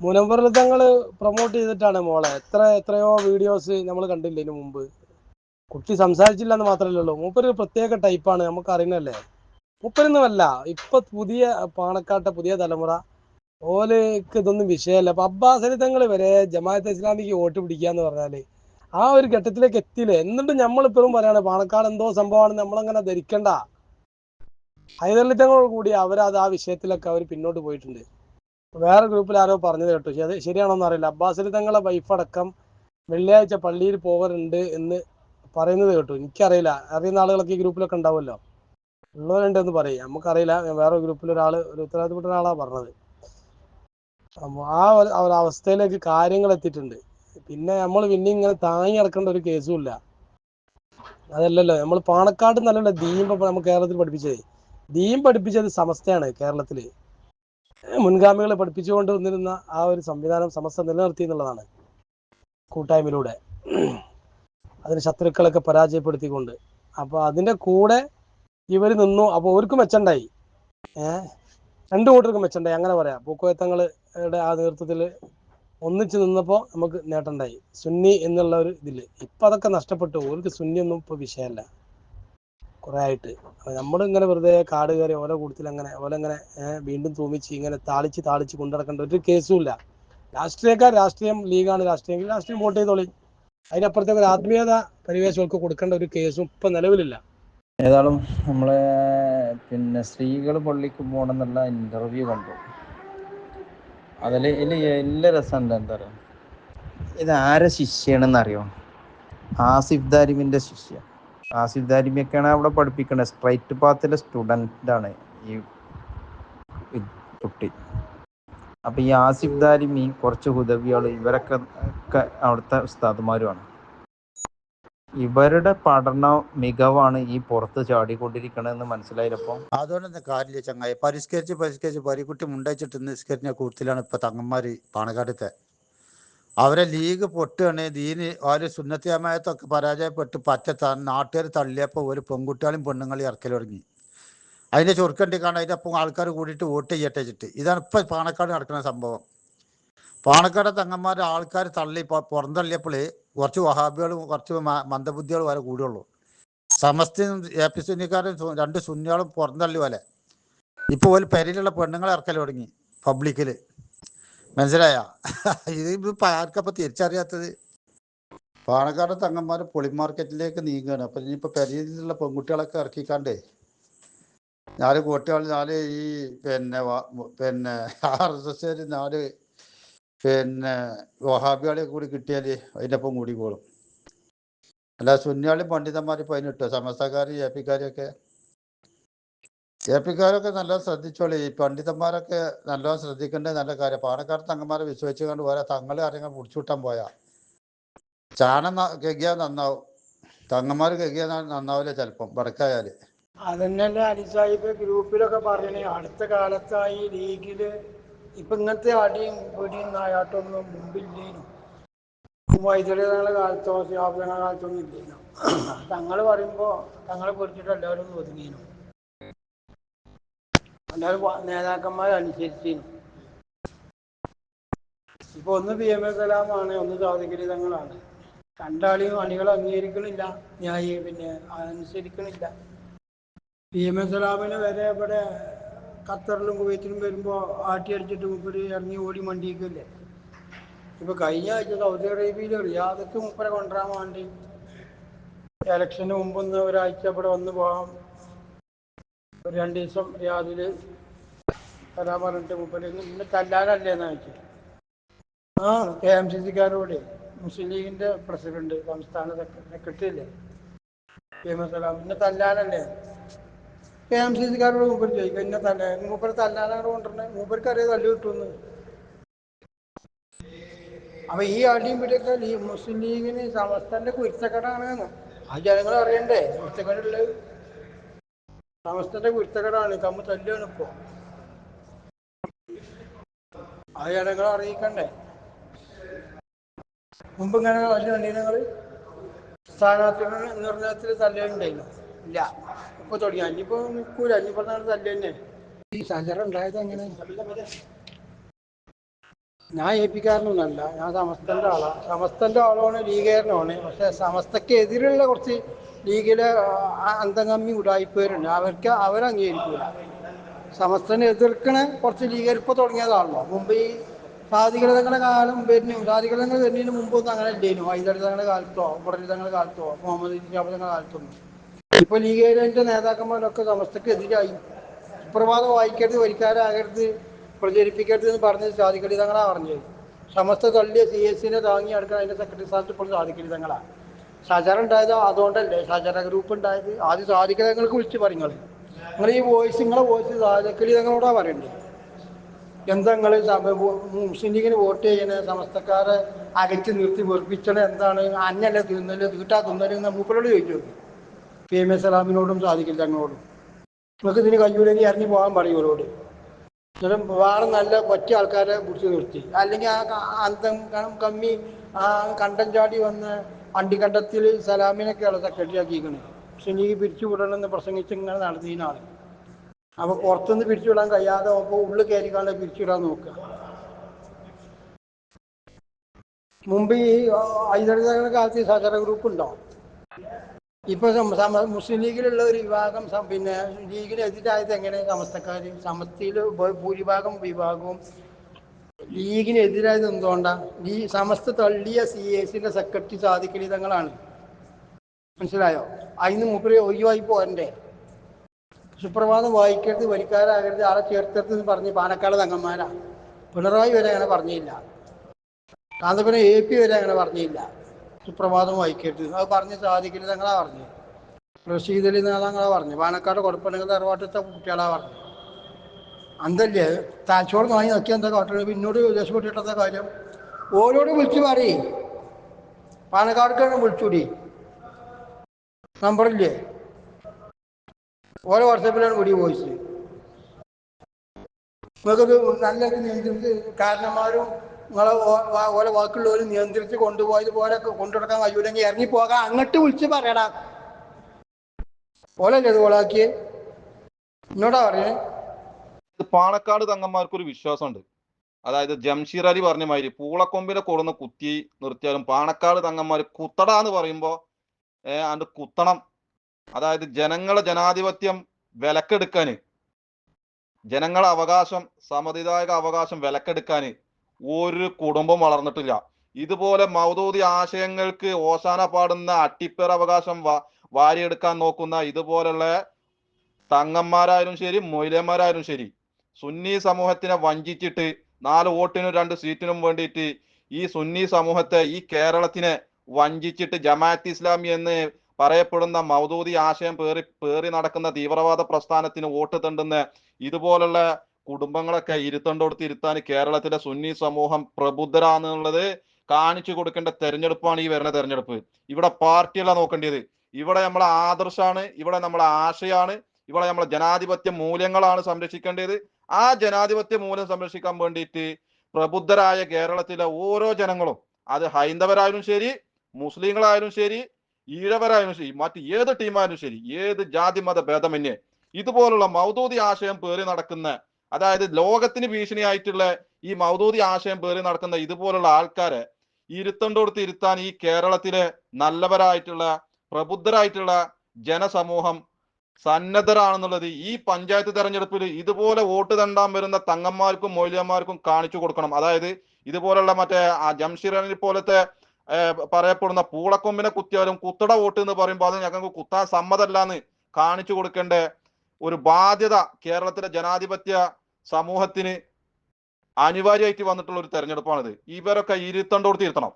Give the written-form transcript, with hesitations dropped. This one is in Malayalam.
മുനമ്പർത്തങ്ങൾ പ്രൊമോട്ട് ചെയ്തിട്ടാണ് മോളെ. എത്രയോ വീഡിയോസ് നമ്മൾ കണ്ടില്ല ഇതിനു മുമ്പ്. കുട്ടി സംസാരിച്ചില്ല എന്ന് മാത്രമല്ലല്ലോ, മൂപ്പര് പ്രത്യേക ടൈപ്പാണ്, നമുക്ക് അറിയുന്നല്ലേ. മൂപ്പരൊന്നുമല്ല, ഇപ്പൊ പുതിയ പാണക്കാട്ടെ പുതിയ തലമുറ ഓലേക്ക് ഇതൊന്നും വിഷയമല്ല. അപ്പൊ അബ്ബാസ് അലി തങ്ങൾ വരെ ജമാഅത്തെ ഇസ്ലാമിക്ക് വോട്ട് പിടിക്കാന്ന് പറഞ്ഞാല് ആ ഒരു ഘട്ടത്തിലേക്ക് എത്തിയില്ലേ. എന്നിട്ടും നമ്മളിപ്പോഴും പറയാണ് പാണക്കാട് എന്തോ സംഭവമാണ്, നമ്മളങ്ങനെ ധരിക്കണ്ട. ഹൈദരലിത്തങ്ങളോട് കൂടി അവരത് ആ വിഷയത്തിലൊക്കെ അവർ പിന്നോട്ട് പോയിട്ടുണ്ട്. വേറെ ഗ്രൂപ്പിൽ ആരോ പറഞ്ഞത് കേട്ടു, അത് ശരിയാണോന്ന് അറിയില്ല. അബ്ബാസ് അലി തങ്ങളെ വൈഫടക്കം വെള്ളിയാഴ്ച പള്ളിയിൽ പോകാറുണ്ട് എന്ന് പറയുന്നത് കേട്ടു. എനിക്കറിയില്ല, അറിയുന്ന ആളുകളൊക്കെ ഈ ഗ്രൂപ്പിലൊക്കെ ഉണ്ടാവുമല്ലോ, ഉള്ളവരുണ്ടെന്ന് പറയും, നമുക്കറിയില്ല. വേറെ ഗ്രൂപ്പിൽ ഒരു ഉത്തരവാദിത്തപ്പെട്ട ഒരാളാണ് പറഞ്ഞത്. അപ്പോൾ ആ ഒരു അവസ്ഥയിലേക്ക് കാര്യങ്ങൾ എത്തിയിട്ടുണ്ട്. പിന്നെ നമ്മൾ പിന്നെ ഇങ്ങനെ താങ്ങി നടക്കേണ്ട ഒരു കേസും ഇല്ല. അതല്ലല്ലോ നമ്മൾ പാണക്കാട് നല്ലല്ലോ ദീൻ. നമ്മൾ കേരളത്തിൽ പഠിപ്പിച്ചത് ദീൻ പഠിപ്പിച്ചത് സമസ്തയാണ്. കേരളത്തിൽ മുൻഗാമികളെ പഠിപ്പിച്ചുകൊണ്ട് വന്നിരുന്ന ആ ഒരു സംവിധാനം സമസ്ത നിലനിർത്തി എന്നുള്ളതാണ്. കൂട്ടായ്മയിലൂടെ അതിന് ശത്രുക്കളൊക്കെ പരാജയപ്പെടുത്തിക്കൊണ്ട്. അപ്പോൾ അതിൻ്റെ കൂടെ ഇവർ നിന്നു. അപ്പോൾ അവർക്കും മെച്ചണ്ടായി, രണ്ടു കൂട്ടർക്കും മെച്ചണ്ടായി, അങ്ങനെ പറയാം. പൂക്കോയത്തങ്ങളുടെ ആ നേതൃത്വത്തിൽ ഒന്നിച്ച് നിന്നപ്പോൾ നമുക്ക് നേട്ടമുണ്ടായി, സുന്നി എന്നുള്ള ഒരു ഇതിൽ. ഇപ്പം അതൊക്കെ നഷ്ടപ്പെട്ടു. ഓർക്ക് സുന്നി ഒന്നും ഇപ്പോൾ വിഷയമല്ല കുറേ ആയിട്ട്. നമ്മളിങ്ങനെ വെറുതെ കാട് കയറി ഓരോ കൂട്ടത്തിൽ ഓലെങ്ങനെ വീണ്ടും തൂമിച്ച് ഇങ്ങനെ താളിച്ച് കൊണ്ടിടക്കേണ്ട ഒരു കേസും ഇല്ല. രാഷ്ട്രീയക്കാർ രാഷ്ട്രീയം, ലീഗാണ് രാഷ്ട്രീയം, രാഷ്ട്രീയം വോട്ട് ചെയ്തോളി. അതിനപ്പുറത്തേക്ക് ഒരു ആത്മീയത പരിവേശങ്ങൾക്ക് കൊടുക്കേണ്ട ഒരു കേസും ഇപ്പം നിലവിലില്ല. ഏതായാലും നമ്മളെ സ്ത്രീകൾ പള്ളിക്ക് പോകണം എന്നുള്ള ഇൻ്റർവ്യൂ കണ്ടു. അതിൽ എല്ലാ രസമുണ്ട്. എന്താ പറയുക, ഇത് ആരെ ശിഷ്യയാണെന്ന് അറിയോ? ആസിഫ് ദാരിമിൻ്റെ ശിഷ്യ. ആസിഫ് ദാരിമിയൊക്കെയാണ് അവിടെ പഠിപ്പിക്കുന്നത്. സ്ട്രൈറ്റ് പാത്തിലെ സ്റ്റുഡൻ്റാണ് ഈ കുട്ടി. അപ്പം ഈ ആസിഫ് ദാരിമി, കുറച്ച് ഹുദവികൾ, ഇവരൊക്കെ അവിടുത്തെ ഉസ്താദുമാരുമാണ്. ഇവരുടെ പഠന മികവാണ് ഈ പുറത്ത് ചാടിക്കൊണ്ടിരിക്കണമെന്ന് മനസ്സിലായപ്പോൾ അതുകൊണ്ടൊന്നും കാര്യമില്ല ചങ്ങായി. പരിഷ്കരിച്ച് പരിക്കുട്ടി മുണ്ടച്ചിട്ട് നിസ്കരിച്ച കൂട്ടത്തിലാണ് ഇപ്പൊ തങ്ങന്മാര് പാണക്കാടത്തെ. അവരെ ലീഗ് പൊട്ടുകയാണ്. ദീന് ഒരു സുന്നത്തിയമായത്തൊക്കെ പരാജയപ്പെട്ട് നാട്ടുകാർ തള്ളിയപ്പോൾ ഒരു പെൺകുട്ടികളും പെണ്ണുങ്ങളും ഇറക്കൽ തുടങ്ങി. അതിന്റെ ചുരുക്കണ്ടിക്കാണ്ട് അതിൻ്റെ ഒപ്പം ആൾക്കാർ കൂടിയിട്ട് വോട്ട് ചെയ്യട്ടെ വെച്ചിട്ട്. ഇതാണ് ഇപ്പൊ പാണക്കാട് നടക്കുന്ന സംഭവം. പാണക്കാട് തങ്ങന്മാർ ആൾക്കാർ പുറന്തള്ളിയപ്പോൾ കുറച്ച് വഹാബികളും കുറച്ച് മന്ദബുദ്ധികളും വരെ കൂടുള്ളൂ. സമസ്തയും എ പി സുന്നിക്കാരും രണ്ട് സുന്നികളും പുറന്തള്ളി പോലെ ഇപ്പോൾ ഒരു പെരയിലുള്ള പെണ്ണുങ്ങളെ ഇറക്കൽ തുടങ്ങി പബ്ലിക്കിൽ. മനസ്സിലായ? ഇതിപ്പോൾ ആർക്കപ്പോൾ തിരിച്ചറിയാത്തത്? പാണക്കാട് തങ്ങന്മാർ പൊളി മാർക്കറ്റിലേക്ക് നീങ്ങുകയാണ്. അപ്പം ഇനിയിപ്പോൾ പെരയിലുള്ള പെൺകുട്ടികളൊക്കെ ഇറക്കിക്കാണ്ടേ ഈ RSS വഹാബികളെ കൂടി കിട്ടിയാൽ അതിൻ്റെ ഒപ്പം കൂടി പോളും. അല്ല സുന്നിയാളും പണ്ഡിതന്മാർ ഇപ്പോൾ അതിനിട്ടോ, സമസ്തക്കാർ എ പിക്കാരൊക്കെ നല്ല ശ്രദ്ധിച്ചോളി. ഈ പണ്ഡിതന്മാരൊക്കെ നല്ലോണം ശ്രദ്ധിക്കേണ്ടത് നല്ല കാര്യം. പാണക്കാട് തങ്ങന്മാരെ വിശ്വസിച്ചുകൊണ്ട് പോലെ തങ്ങൾ അറിയാൻ പിടിച്ചുവിട്ടാൻ പോയാ ചാണം കെകിയാൽ നന്നാവും, തങ്ങന്മാർ കെകിയാൽ നന്നാവില്ല ചിലപ്പം വടക്കായാൽ. അതന്നെയല്ലേ അലിസാഹിബ് ഗ്രൂപ്പിലൊക്കെ പറയണേ. അടുത്ത കാലത്തായി ലീഗില് ഇപ്പൊ ഇങ്ങനത്തെ അടിയും പിടിയും നായാട്ടൊന്നും മുമ്പില്ലേനും. വൈദ്യുതികളുടെ കാലത്തോ ശാബ്ദങ്ങളുടെ കാലത്തൊന്നും ഇല്ലേനോ. തങ്ങൾ പറയുമ്പോ തങ്ങളെ പൊറിച്ചിട്ട് എല്ലാവരും ഒതുങ്ങിയിരുന്നു, എല്ലാവരും നേതാക്കന്മാരെ അനുസരിച്ചിരുന്നു. ഇപ്പൊ ഒന്ന് PMA സലാമാണ്, ഒന്ന് സാദിഖലി തങ്ങളാണ്. രണ്ടാളിയും അണികൾ അംഗീകരിക്കണില്ല, അനുസരിക്കണില്ല. PMA സലാമിന് വരെ ഇവിടെ ഖത്തറിലും കുവൈത്തിലും വരുമ്പോൾ ആട്ടിയടിച്ചിട്ട് മുപ്പര് ഇറങ്ങി ഓടി മണ്ടിയിക്കില്ലേ. ഇപ്പൊ കഴിഞ്ഞ ആഴ്ച സൗദി അറേബ്യയിൽ റിയാദത്ത് മുപ്പരെ കൊണ്ടുവരാൻ വേണ്ടി ഇലക്ഷന് മുമ്പൊന്ന് ഒരാഴ്ച ഇവിടെ വന്ന് പോകാം, ഒരു 2 ദിവസം റിയാദില് വരാൻ പറഞ്ഞിട്ട് മുപ്പര് ഇന്ന് തല്ലാനല്ലേന്ന് വെച്ചു. KMCC-കാരോട് മുസ്ലിം ലീഗിന്റെ പ്രസിഡന്റ് സംസ്ഥാന സെക്രട്ടറി അല്ലേ PMA സലാം, ഇന്ന് തല്ലാനല്ലേ? KMCC-കാരോട് മൂപ്പർ ചോദിക്കുക, ഇന്ന മൂപ്പര് തല്ലാനാണ് കൊണ്ടുവരണേ, മൂപ്പർക്ക് അറിയാതെ തല്ലു കിട്ടുമെന്ന്. അപ്പൊ ഈ അടിയും പിടിയൊക്കെ മുസ്ലിം ലീഗിന് സമസ്തന്റെ കുരുത്തക്കെടാണ്. ആ ജനങ്ങൾ അറിയണ്ടേ കുരുത്തക്കേടുള്ളത്? സമസ്തന്റെ കുരുത്തക്കെടാണ്, തമ്മിൽ തല്ലുകയാണ് ഇപ്പോ. ആ ജനങ്ങൾ അറിയിക്കണ്ടേ? മുമ്പ് ഇങ്ങനെ വലിയ കണ്ടീനങ്ങൾ സ്ഥാനാർത്ഥികൾ നിർണയത്തിൽ തല്ലുണ്ടായിരുന്നു ഇല്ല. ഇപ്പൊ തുടങ്ങി. അഞ്ഞിപ്പോ നിൽക്കൂല, അഞ്ഞിപ്പോ തല്ല് തന്നെ. ഈ സജറ ഉണ്ടായത് എങ്ങനെ? ഞാൻ ഏൽപ്പിക്കാരനൊന്നല്ല, ഞാൻ സമസ്തൻ്റെ ആളാണ്. സമസ്തൻ്റെ ആളാണ്, ലീഗുകാരനാണ്. പക്ഷേ സമസ്തക്ക് എതിരുള്ള കുറച്ച് ലീഗിലെ അന്തംഗമ്മി ഉടായിപ്പേരുണ്ട്. അവരംഗീകരിക്കൂല. സമസ്തനെ എതിർക്കണ കുറച്ച് ലീഗർ ഇപ്പോൾ തുടങ്ങിയതാണല്ലോ. മുമ്പ് ഈ സാധികളങ്ങളുടെ കാലം വരുന്നു, സാധികളങ്ങൾ വരുന്നതിന് മുമ്പൊന്നും അങ്ങനെ ഇല്ലേനു. ഹൈദരങ്ങളുടെ കാലത്തോ മുരളിതങ്ങളുടെ കാലത്തോ മുഹമ്മദ് ഇജാബിന്റെ കാലത്തൊന്നും. ഇപ്പോൾ ലീഗിന്റെ നേതാക്കന്മാരൊക്കെ സമസ്തക്ക് എതിരായി. സുപ്രഭാതം വായിക്കരുത്, വരിക്കാരാകരുത്, പ്രചരിപ്പിക്കരുത് എന്ന് പറഞ്ഞത് സാധിക്കലി തങ്ങളാണ് പറഞ്ഞത്. സമസ്ത തള്ളിയ CS താങ്ങി അടുക്കാൻ അതിൻ്റെ സെക്രട്ടറി സ്ഥാനത്ത് ഇപ്പോൾ സാധിക്കലി തങ്ങളാണ്. ഷജറ ഉണ്ടായത് അതുകൊണ്ടല്ലേ, ഷജറ ഗ്രൂപ്പ് ഉണ്ടായത്. ആദ്യം സാധിക്കലി തങ്ങൾക്ക് വിളിച്ച് പറയുന്നത്, നിങ്ങൾ ഈ വോയിസ്, നിങ്ങളെ വോയിസ് സാധിക്കലി തങ്ങളോടാ പറയണ്ടേ. എന്താ നിങ്ങൾ മുസ്ലിം ലീഗിന് വോട്ട് ചെയ്യുന്നത്, സമസ്തക്കാരെ അകറ്റി നിർത്തി വെറുപ്പിച്ചത് എന്താണ്, അന്നല്ലേ തിന്നല് തീട്ടാ തിന്നല് എന്ന് മൂപ്പരോട് ചോദിച്ചു. PMA സലാമിനോടും സാധിക്കലി തങ്ങളോടും. നിങ്ങൾക്ക് ഇതിന് കഴിയൂലെങ്കിൽ ഇറങ്ങി പോകാൻ പറയൂരോട്. ചില വേറെ നല്ല പറ്റിയ ആൾക്കാരെ പിടിച്ച് നിർത്തി. അല്ലെങ്കിൽ ആ അന്തം കമ്മി ആ കണ്ടം ചാടി വന്ന് അണ്ടിക്കണ്ടത്തിൽ സലാമിനൊക്കെയാണ് സെക്രട്ടറി ആക്കിയിരിക്കുന്നത്. പക്ഷെ നീ പിരിച്ചു വിടണമെന്ന് പ്രസംഗിച്ച് ഇങ്ങനെ നടത്തിയതിനാണ്. അപ്പോൾ പുറത്തുനിന്ന് പിരിച്ചുവിടാൻ കഴിയാതെ അപ്പോൾ ഉള്ളിൽ കയറിക്കാണ്ട് പിരിച്ചുവിടാൻ നോക്കുക. മുമ്പ് ഈ ഹൈദരാബാദ് കാലത്ത് സഹകര ഗ്രൂപ്പ് ഉണ്ടോ? ഇപ്പോൾ മുസ്ലിം ലീഗിലുള്ള ഒരു വിഭാഗം പിന്നെ ലീഗിനെതിരായത് എങ്ങനെ? സമസ്തക്കാർ സമസ്തയിൽ ഭൂരിഭാഗം വിഭാഗവും ലീഗിനെതിരായത് എന്തുകൊണ്ടാണ്? ഈ സമസ്ത തള്ളിയ CS സെക്രട്ടറി സാദിഖലി തങ്ങളാണ്. മനസ്സിലായോ? അതിന് മൂപ്പര് ഒഴിവായി പോരണ്ടേ? സുപ്രഭാതം വായിക്കരുത്, വരിക്കാരാകരുത്, ആളെ ചേർത്തരുത് എന്ന് പറഞ്ഞ് പാലക്കാട് തങ്ങന്മാരാ. പിണറായി വരെ അങ്ങനെ പറഞ്ഞില്ല. കാന്തപുരം AP വരെ അങ്ങനെ പറഞ്ഞില്ല. സുപ്രഭാതം വായിക്കരുത് അത് പറഞ്ഞ് സാധിക്കരുത് തങ്ങളാ പറഞ്ഞു. റഷീദ് അലി നേതാങ്ങളാ പറഞ്ഞു. പാലക്കാട് കൊടുപ്പണെങ്കിൽ തറവാട്ടത്തെ കുട്ടികളാ പറഞ്ഞു. അന്തല്ലേ താച്ചോട് വാങ്ങി നോക്കിയാൽ എന്താ കാട്ടുന്നത്? പിന്നോട് ദേഷ്യപ്പെട്ടിട്ടെന്താ കാര്യം? ഓരോട് വിളിച്ചു പറയും. പാലക്കാട് വിളിച്ചൂടി, നമ്പറില്ലേ? ഓരോ വാട്സാപ്പിലാണ് വിടി വോയിസ്. നിങ്ങൾക്കത് നല്ലത് നിയന്ത്രിച്ച് കാരണന്മാരും നിങ്ങളെ ഓരോ വാക്കുള്ളവരും നിയന്ത്രിച്ച് കൊണ്ടുപോയതുപോലെ കൊണ്ടുനടക്കാൻ കഴിയൂലെങ്കിൽ ഇറങ്ങിപ്പോകാൻ അങ്ങോട്ട് വിളിച്ച് പറയടാ. ഓലല്ലേ ഇത് ഓളാക്കിയേ? എന്നോടാ പറയണേ. പാണക്കാട് തങ്ങന്മാർക്കൊരു വിശ്വാസമുണ്ട്. അതായത് ജംഷീർ അലി പറഞ്ഞ മാതിരി പൂളക്കൊമ്പിനെ കൊടുന്ന് കുത്തി നിർത്തിയാലും പാണക്കാട് തങ്ങന്മാർ കുത്തടാന്ന് പറയുമ്പോ അത് കുത്തണം. അതായത് ജനങ്ങളെ ജനാധിപത്യം വിലക്കെടുക്കാന്, ജനങ്ങളെ അവകാശം, സമ്മതിദായക അവകാശം വിലക്കെടുക്കാന് ഒരു കുടുംബം വളർന്നിട്ടില്ല. ഇതുപോലെ മൗദൂദി ആശയങ്ങൾക്ക് ഓശാന പാടുന്ന അട്ടിപ്പേർ അവകാശം വാരിയെടുക്കാൻ നോക്കുന്ന ഇതുപോലുള്ള തങ്ങന്മാരായാലും ശരി, മൊയ്ലന്മാരായാലും ശരി, സുന്നി സമൂഹത്തിനെ വഞ്ചിച്ചിട്ട് 4 വോട്ടിനും 2 സീറ്റിനും വേണ്ടിയിട്ട് ഈ സുന്നി സമൂഹത്തെ, ഈ കേരളത്തിനെ വഞ്ചിച്ചിട്ട് ജമാഅത്ത് ഇസ്ലാമി എന്ന് പറയപ്പെടുന്ന മൗദൂദി ആശയം പേറി നടക്കുന്ന തീവ്രവാദ പ്രസ്ഥാനത്തിന് വോട്ട് തണ്ടുന്ന ഇതുപോലുള്ള കുടുംബങ്ങളൊക്കെ ഇരുത്തണ്ടോടത്ത് ഇരുത്താൻ കേരളത്തിലെ സുന്നി സമൂഹം പ്രബുദ്ധരാന്നുള്ളത് കാണിച്ചു കൊടുക്കേണ്ട തെരഞ്ഞെടുപ്പാണ് ഈ വരുന്ന തെരഞ്ഞെടുപ്പ്. ഇവിടെ പാർട്ടിയല്ല നോക്കേണ്ടത്, ഇവിടെ നമ്മളെ ആദർശാണ്, ഇവിടെ നമ്മളെ ആശയാണ്, ഇവിടെ നമ്മളെ ജനാധിപത്യ മൂല്യങ്ങളാണ് സംരക്ഷിക്കേണ്ടത്. ആ ജനാധിപത്യ മൂല്യം സംരക്ഷിക്കാൻ വേണ്ടിയിട്ട് പ്രബുദ്ധരായ കേരളത്തിലെ ഓരോ ജനങ്ങളും, അത് ഹൈന്ദവരായാലും ശരി, മുസ്ലിങ്ങളായാലും ശരി, ഈഴവരായാലും ശരി, മറ്റ് ഏത് ടീമായാലും ശരി, ഏത് ജാതി മത ഭേദമന്യേ ഇതുപോലുള്ള മൗദൂദി ആശയം പേറി നടക്കുന്ന, അതായത് ലോകത്തിന് ഭീഷണിയായിട്ടുള്ള ഈ മൗദൂദി ആശയം പേറി നടക്കുന്ന ഇതുപോലുള്ള ആൾക്കാരെ ഇരുത്തണ്ടോടത്ത് ഇരുത്താൻ ഈ കേരളത്തിലെ നല്ലവരായിട്ടുള്ള പ്രബുദ്ധരായിട്ടുള്ള ജനസമൂഹം സന്നദ്ധരാണെന്നുള്ളത് ഈ പഞ്ചായത്ത് തെരഞ്ഞെടുപ്പിൽ ഇതുപോലെ വോട്ട് തണ്ടാൻ വരുന്ന തങ്ങന്മാർക്കും മൊയ്ലിയന്മാർക്കും കാണിച്ചു കൊടുക്കണം. അതായത് ഇതുപോലുള്ള മറ്റേ ജംഷീർ അലി പോലത്തെ പറയപ്പെടുന്ന പൂളക്കൊമ്പിനെ കുത്തിയാലും കുത്തട വോട്ട് എന്ന് പറയുമ്പോൾ അത് ഞങ്ങൾക്ക് കുത്താൻ സമ്മതമല്ലാന്ന് കാണിച്ചു കൊടുക്കേണ്ട ഒരു ബാധ്യത കേരളത്തിലെ ജനാധിപത്യ സമൂഹത്തിന് അനിവാര്യമായിട്ട് വന്നിട്ടുള്ള ഒരു തെരഞ്ഞെടുപ്പാണിത്. ഇവരൊക്കെ ഇരുത്തണ്ടോടത്ത് ഇരുത്തണം.